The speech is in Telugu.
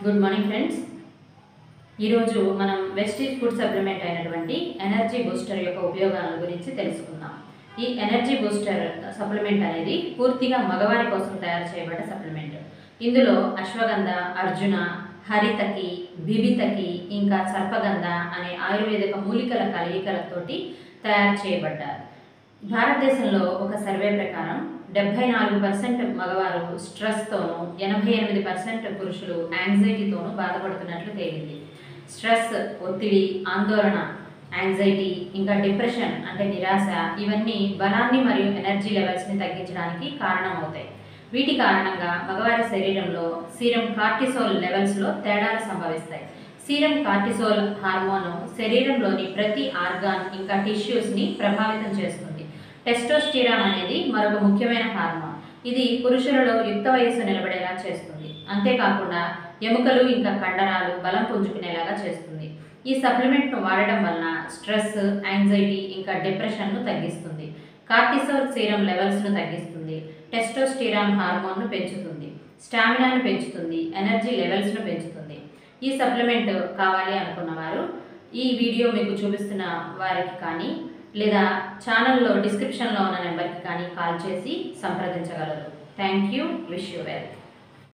Good morning friends. ఈరోజు మనం వెస్టీజ్ ఫుడ్ సప్లిమెంట్ అయినటువంటి ఎనర్జీ బూస్టర్ యొక్క ఉపయోగాల గురించి తెలుసుకుందాం. ఈ ఎనర్జీ బూస్టర్ సప్లిమెంట్ అనేది పూర్తిగా మగవారి కోసం తయారు చేయబడ్డ సప్లిమెంట్. ఇందులో అశ్వగంధ, అర్జున, హరితకి, బిబితకి ఇంకా సర్పగంధ అనే ఆయుర్వేదిక మూలికల కలయికలతోటి తయారు చేయబడ్డారు. భారతదేశంలో ఒక సర్వే ప్రకారం 74% మగవారు స్ట్రెస్తోనూ, 88% పురుషులు యాంగ్జైటీతోనూ బాధపడుతున్నట్లు తేలింది. స్ట్రెస్, ఒత్తిడి, ఆందోళన, యాంగ్జైటీ ఇంకా డిప్రెషన్ అంటే నిరాశ ఇవన్నీ బలాన్ని మరియు ఎనర్జీ లెవెల్స్ని తగ్గించడానికి కారణమవుతాయి. వీటి కారణంగా మగవారి శరీరంలో సీరం కార్టిసోల్ లెవెల్స్లో తేడాలు సంభవిస్తాయి. సీరం కార్టిసోల్ హార్మోన్ శరీరంలోని ప్రతి ఆర్గాన్ ఇంకా టిష్యూస్ని ప్రభావితం చేస్తుంది. టెస్టోస్టిరాన్ అనేది మరొక ముఖ్యమైన హార్మోన్. ఇది పురుషులలో యుక్త వయస్సు నిలబడేలా చేస్తుంది. అంతేకాకుండా ఎముకలు ఇంకా కండరాలు బలం పుంజుకునేలాగా చేస్తుంది. ఈ సప్లిమెంట్ను వాడడం వలన స్ట్రెస్, యాంగ్జైటీ ఇంకా డిప్రెషన్ను తగ్గిస్తుంది. కార్టిసోల్ సీరం లెవెల్స్ను తగ్గిస్తుంది. టెస్టోస్టిరాన్ హార్మోన్ను పెంచుతుంది. స్టామినాను పెంచుతుంది. ఎనర్జీ లెవెల్స్ను పెంచుతుంది. ఈ సప్లిమెంట్ కావాలి అనుకున్నవారు ఈ వీడియో మీకు చూపిస్తున్న వారికి కానీ లేదా ఛానల్లో డిస్క్రిప్షన్లో ఉన్న నెంబర్కి కానీ కాల్ చేసి సంప్రదించగలరు. Thank you. Wish you well.